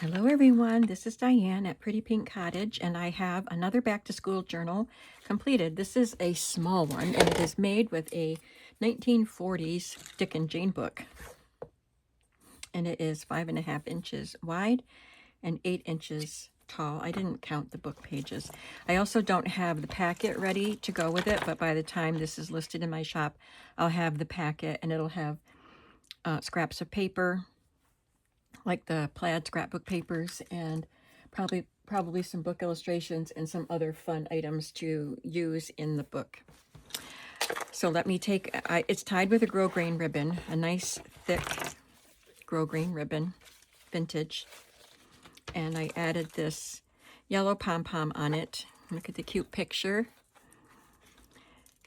Hello everyone, this is Diane at Pretty Pink Cottage, and I have another back to school journal completed. This is a small one, and it is made with a 1940s Dick and Jane book. And it is 5.5 inches wide and 8 inches tall. I didn't count the book pages. I also don't have the packet ready to go with it, but by the time this is listed in my shop, I'll have the packet, and it'll have scraps of paper, like the plaid scrapbook papers, and probably some book illustrations and some other fun items to use in the book. So let me take, it's tied with a grosgrain ribbon, a nice thick grosgrain ribbon, vintage. And I added this yellow pom-pom on it. Look at the cute picture.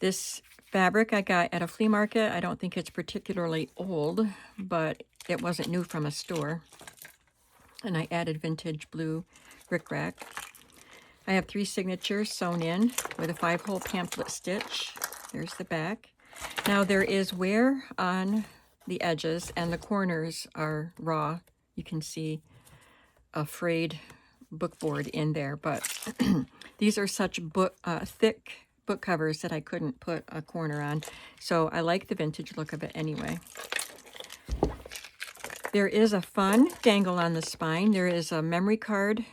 This fabric I got at a flea market. I don't think it's particularly old, but it wasn't new from a store. And I added vintage blue rickrack. I have 3 signatures sewn in with a 5-hole pamphlet stitch. There's the back. Now there is wear on the edges, and the corners are raw. You can see a frayed bookboard in there, but these are such thick book covers that I couldn't put a corner on. So I like the vintage look of it anyway. There is a fun dangle on the spine. There is a memory card,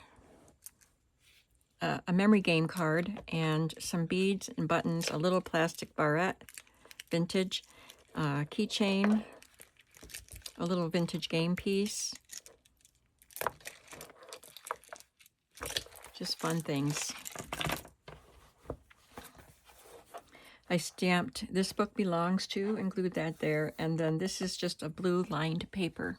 a memory game card, and some beads and buttons, a little plastic barrette, vintage, keychain, a little vintage game piece. Just fun things. I stamped "This book belongs to," include that there, and then this is just a blue lined paper.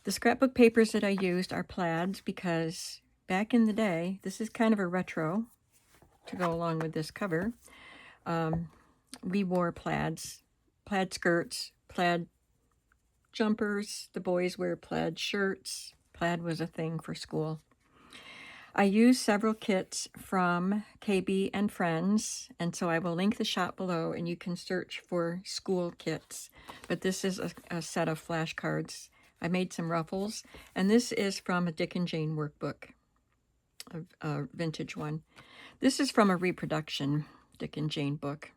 The scrapbook papers that I used are plaids because back in the day, this is kind of a retro to go along with this cover. We wore plaids, plaid skirts, plaid jumpers. The boys wear plaid shirts. Plaid was a thing for school. I used several kits from KB and Friends, and so I will link the shop below, and you can search for school kits. But this is a set of flashcards. I made some ruffles, and this is from a Dick and Jane workbook, a vintage one. This is from a reproduction Dick and Jane book,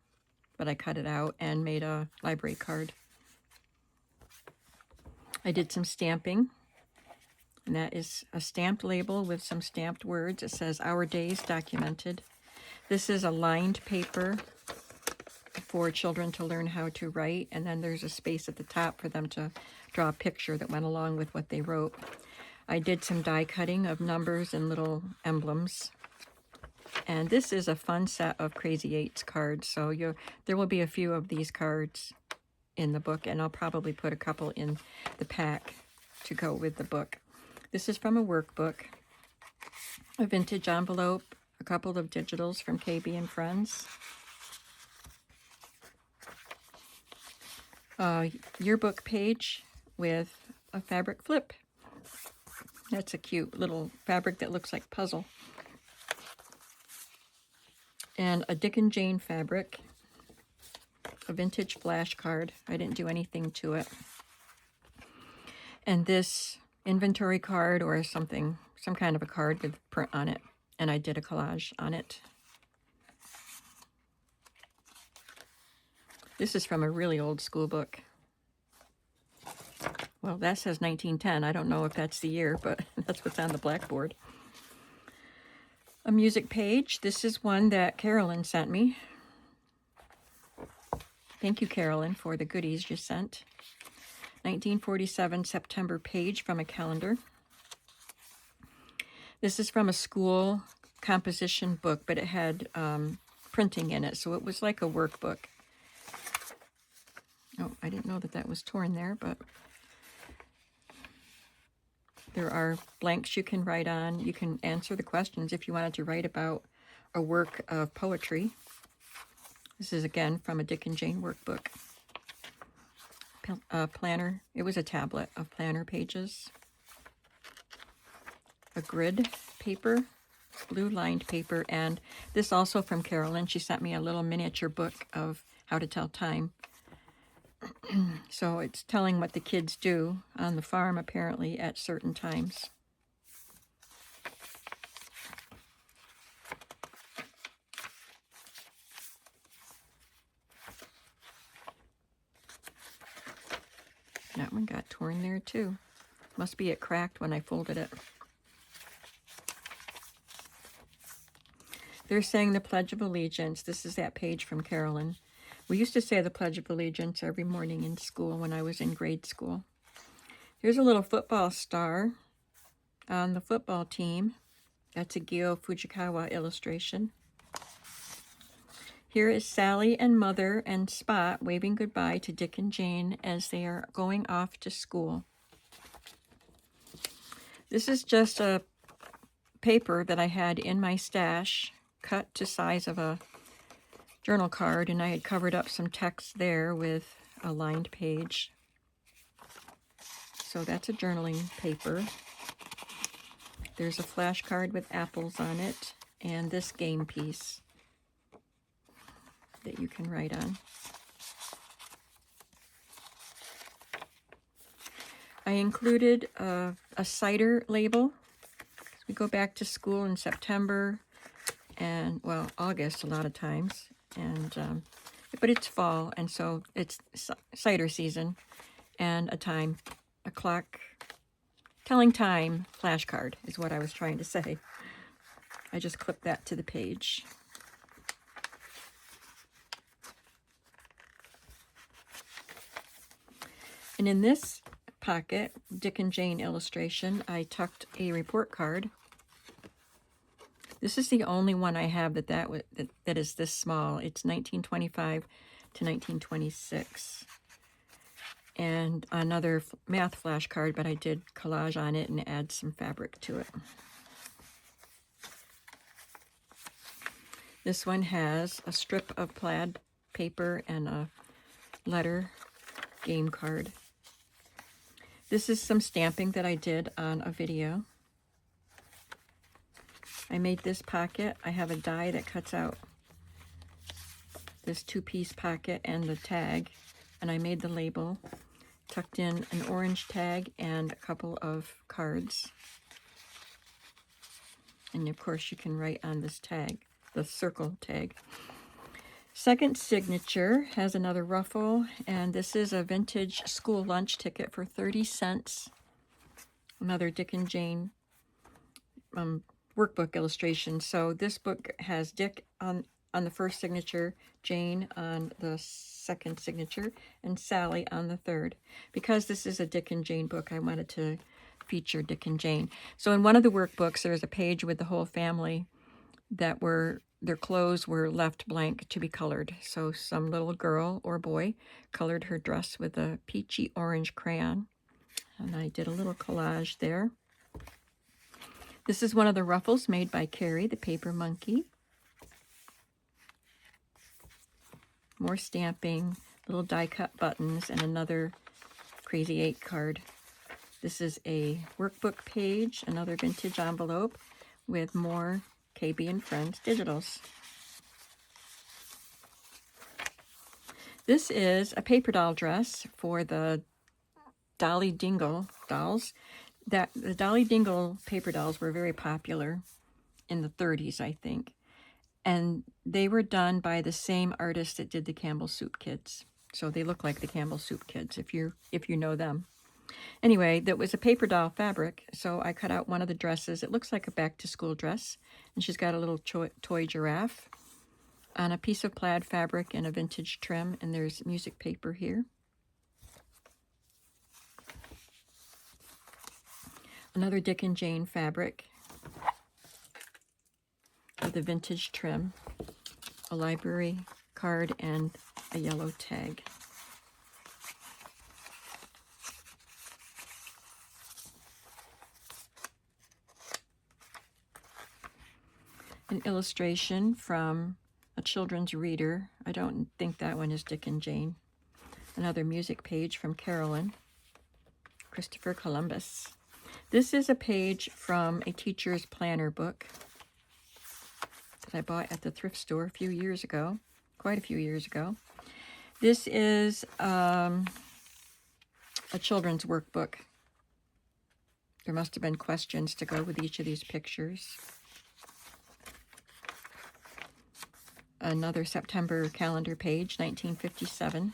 but I cut it out and made a library card. I did some stamping, and that is a stamped label with some stamped words. It says "Our Days Documented." This is a lined paper for children to learn how to write, and then there's a space at the top for them to draw a picture that went along with what they wrote. I did some die cutting of numbers and little emblems. And this is a fun set of Crazy 8s cards, so there will be a few of these cards in the book, and I'll probably put a couple in the pack to go with the book. This is from a workbook, a vintage envelope, a couple of digitals from KB and Friends. Yearbook page with a fabric flip. That's a cute little fabric that looks like puzzle. And a Dick and Jane fabric, a vintage flashcard. I didn't do anything to it. And this inventory card or something, some kind of a card with print on it. And I did a collage on it. This is from a really old school book. Well, that says 1910. I don't know if that's the year, but that's what's on the blackboard. A music page. This is one that Carolyn sent me. Thank you, Carolyn, for the goodies you sent. 1947 September page from a calendar. This is from a school composition book, but it had printing in it, so it was like a workbook. Oh, I didn't know that that was torn there, but there are blanks you can write on. You can answer the questions if you wanted to write about a work of poetry. This is, again, from a Dick and Jane workbook. Planner. It was a tablet of planner pages. A grid paper, blue lined paper, and this also from Carolyn. She sent me a little miniature book of how to tell time. So it's telling what the kids do on the farm, apparently, at certain times. That one got torn there, too. Must be it cracked when I folded it. They're saying the Pledge of Allegiance. This is that page from Carolyn. We used to say the Pledge of Allegiance every morning in school when I was in grade school. Here's a little football star on the football team. That's a Gyo Fujikawa illustration. Here is Sally and Mother and Spot waving goodbye to Dick and Jane as they are going off to school. This is just a paper that I had in my stash, cut to size of a journal card, and I had covered up some text there with a lined page. So that's a journaling paper. There's a flashcard with apples on it, and this game piece that you can write on. I included a cider label. We go back to school in September and, well, August a lot of times, and but it's fall, and so it's cider season, and a clock, telling time flashcard is what I was trying to say. I just clipped that to the page. And in this pocket, Dick and Jane illustration, I tucked a report card. This is the only one I have that is this small. It's 1925 to 1926. And another math flashcard, but I did collage on it and add some fabric to it. This one has a strip of plaid paper and a letter game card. This is some stamping that I did on a video. I made this pocket. I have a die that cuts out this two-piece pocket and the tag, and I made the label, tucked in an orange tag and a couple of cards. And of course you can write on this tag, the circle tag. Second signature has another ruffle, and this is a vintage school lunch ticket for 30 cents. Another Dick and Jane workbook illustration. So this book has Dick on the first signature, Jane on the second signature, and Sally on the third. Because this is a Dick and Jane book, I wanted to feature Dick and Jane. So in one of the workbooks, there's a page with the whole family that their clothes were left blank to be colored. So some little girl or boy colored her dress with a peachy orange crayon. And I did a little collage there. This is one of the ruffles made by Carrie, the paper monkey. More stamping, little die-cut buttons, and another Crazy 8 card. This is a workbook page, another vintage envelope with more KB and Friends digitals. This is a paper doll dress for the Dolly Dingle dolls. The Dolly Dingle paper dolls were very popular in the 30s, I think. And they were done by the same artist that did the Campbell Soup Kids. So they look like the Campbell Soup Kids, if you know them. Anyway, that was a paper doll fabric, so I cut out one of the dresses. It looks like a back-to-school dress, and she's got a little toy giraffe on a piece of plaid fabric and a vintage trim, and there's music paper here. Another Dick and Jane fabric with a vintage trim, a library card, and a yellow tag. An illustration from a children's reader. I don't think that one is Dick and Jane. Another music page from Carolyn. Christopher Columbus. This is a page from a teacher's planner book that I bought at the thrift store a few years ago, quite a few years ago. This is a children's workbook. There must have been questions to go with each of these pictures. Another September calendar page, 1957.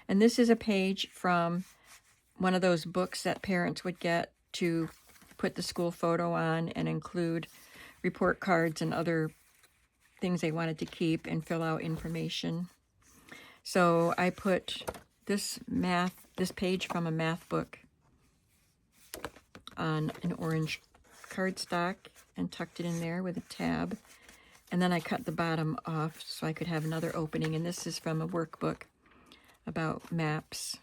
And this is a page from one of those books that parents would get to put the school photo on and include report cards and other things they wanted to keep and fill out information. So I put this page from a math book on an orange cardstock and tucked it in there with a tab. And then I cut the bottom off so I could have another opening. And this is from a workbook about maps.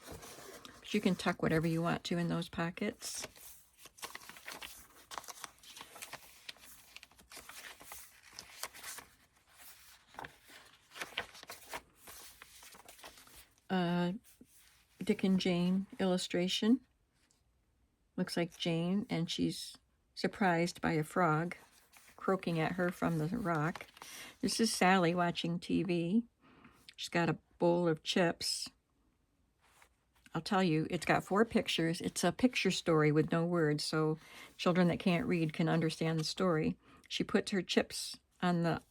But you can tuck whatever you want to in those pockets. Dick and Jane illustration. Looks like Jane, and she's surprised by a frog croaking at her from the rock. This is Sally watching TV. She's got a bowl of chips. I'll tell you, it's got 4 pictures. It's a picture story with no words, so children that can't read can understand the story. She puts her chips on the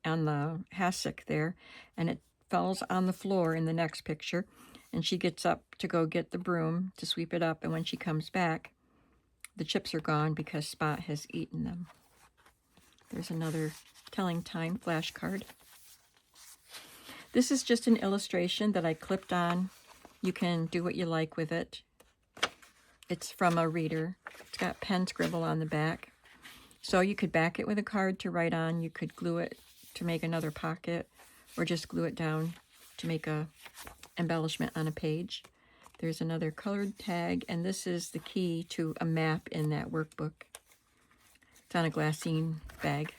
hassock there, and it falls on the floor in the next picture. And she gets up to go get the broom to sweep it up, and when she comes back, the chips are gone because Spot has eaten them. There's another telling time flashcard. This is just an illustration that I clipped on. You can do what you like with it. It's from a reader. It's got pen scribble on the back. So you could back it with a card to write on. You could glue it to make another pocket, or just glue it down to make a embellishment on a page. There's another colored tag, and this is the key to a map in that workbook. It's on a glassine bag.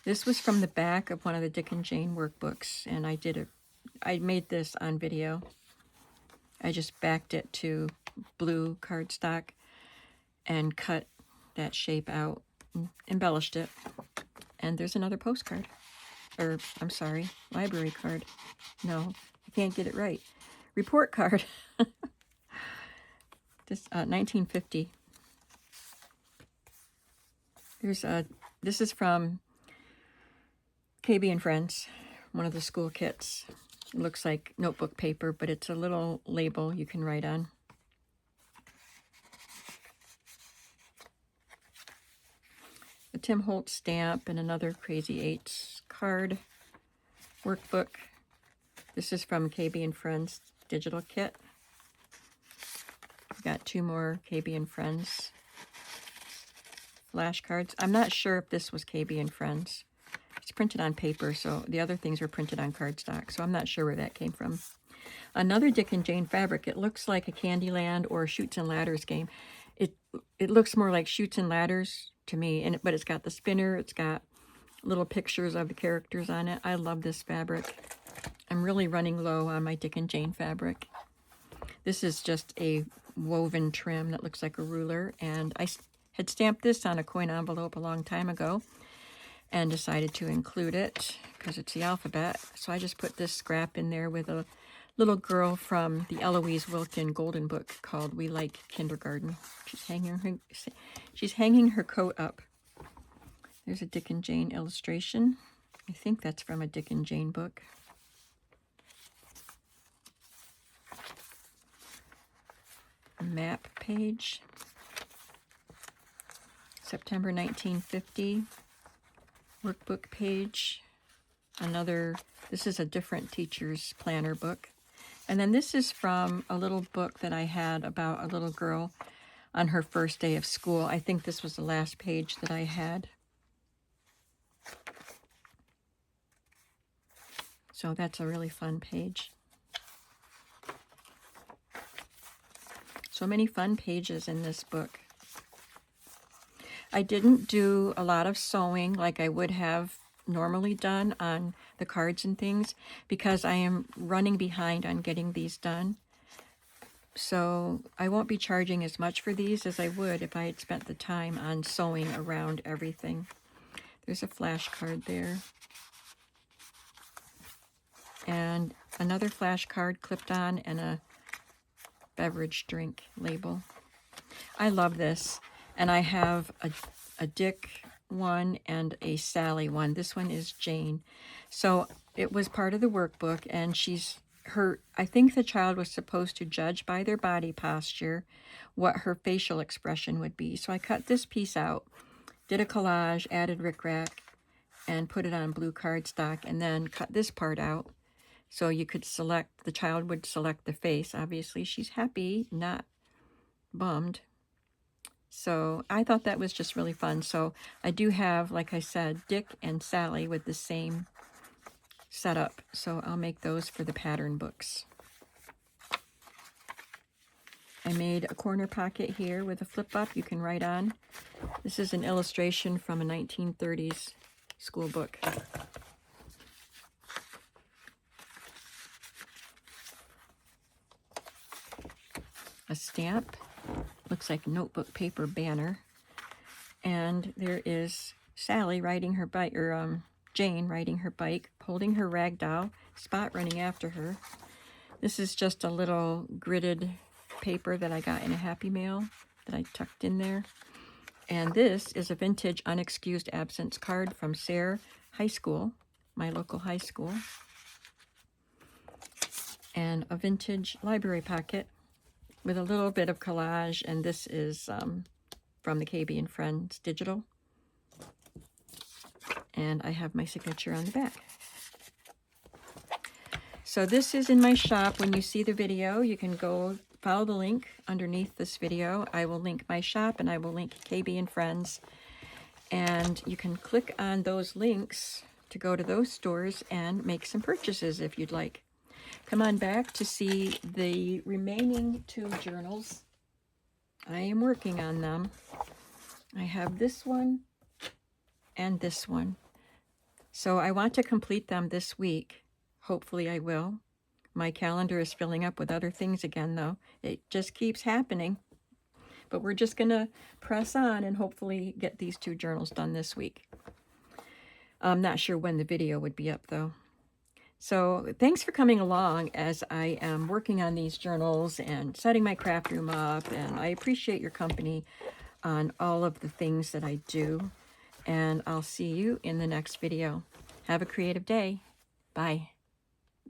This was from the back of one of the Dick and Jane workbooks, and I made this on video. I just backed it to blue cardstock and cut that shape out, and embellished it. And there's another postcard. Or, I'm sorry, library card. No, I can't get it right. Report card. This 1950. This is from KB and Friends, one of the school kits. It looks like notebook paper, but it's a little label you can write on. A Tim Holtz stamp and another Crazy Eights card workbook. This is from KB and Friends digital kit. We've got 2 more KB and Friends flashcards. I'm not sure if this was KB and Friends. It's printed on paper, so the other things were printed on cardstock, so I'm not sure where that came from. Another Dick and Jane fabric. It looks like a Candyland or a Chutes and Ladders game. It looks more like Chutes and Ladders to me, but it's got the spinner. It's got little pictures of the characters on it. I love this fabric. I'm really running low on my Dick and Jane fabric. This is just a woven trim that looks like a ruler, and I had stamped this on a coin envelope a long time ago and decided to include it because it's the alphabet. So I just put this scrap in there with a little girl from the Eloise Wilkin Golden Book called We Like Kindergarten. She's hanging her coat up. There's a Dick and Jane illustration. I think that's from a Dick and Jane book. A map page. September 1950. Workbook page. This is a different teacher's planner book. And then this is from a little book that I had about a little girl on her first day of school. I think this was the last page that I had. So that's a really fun page. So many fun pages in this book. I didn't do a lot of sewing like I would have normally done on the cards and things because I am running behind on getting these done. So I won't be charging as much for these as I would if I had spent the time on sewing around everything. There's a flashcard there. And another flashcard clipped on and a beverage drink label. I love this. And I have a Dick one and a Sally one. This one is Jane. So it was part of the workbook, and I think the child was supposed to judge by their body posture what her facial expression would be. So I cut this piece out, did a collage, added rickrack, and put it on blue cardstock, and then cut this part out. So you could select, the child would select the face. Obviously, she's happy, not bummed. So I thought that was just really fun. So I do have, like I said, Dick and Sally with the same setup. So I'll make those for the pattern books. I made a corner pocket here with a flip up you can write on. This is an illustration from a 1930s school book. A stamp, looks like notebook paper banner. And there is Sally riding her bike, or Jane riding her bike, holding her rag doll, Spot running after her. This is just a little gridded paper that I got in a Happy Mail that I tucked in there. And this is a vintage unexcused absence card from Sayre High School, my local high school. And a vintage library pocket with a little bit of collage, and this is from the KB and Friends digital. And I have my signature on the back. So this is in my shop. When you see the video, you can go follow the link underneath this video. I will link my shop, and I will link KB and Friends. And you can click on those links to go to those stores and make some purchases if you'd like. Come on back to see the remaining 2 journals. I am working on them. I have this one and this one. So I want to complete them this week. Hopefully I will. My calendar is filling up with other things again, though. It just keeps happening. But we're just going to press on and hopefully get these 2 journals done this week. I'm not sure when the video would be up, though. So thanks for coming along as I am working on these journals and setting my craft room up. And I appreciate your company on all of the things that I do. And I'll see you in the next video. Have a creative day. Bye.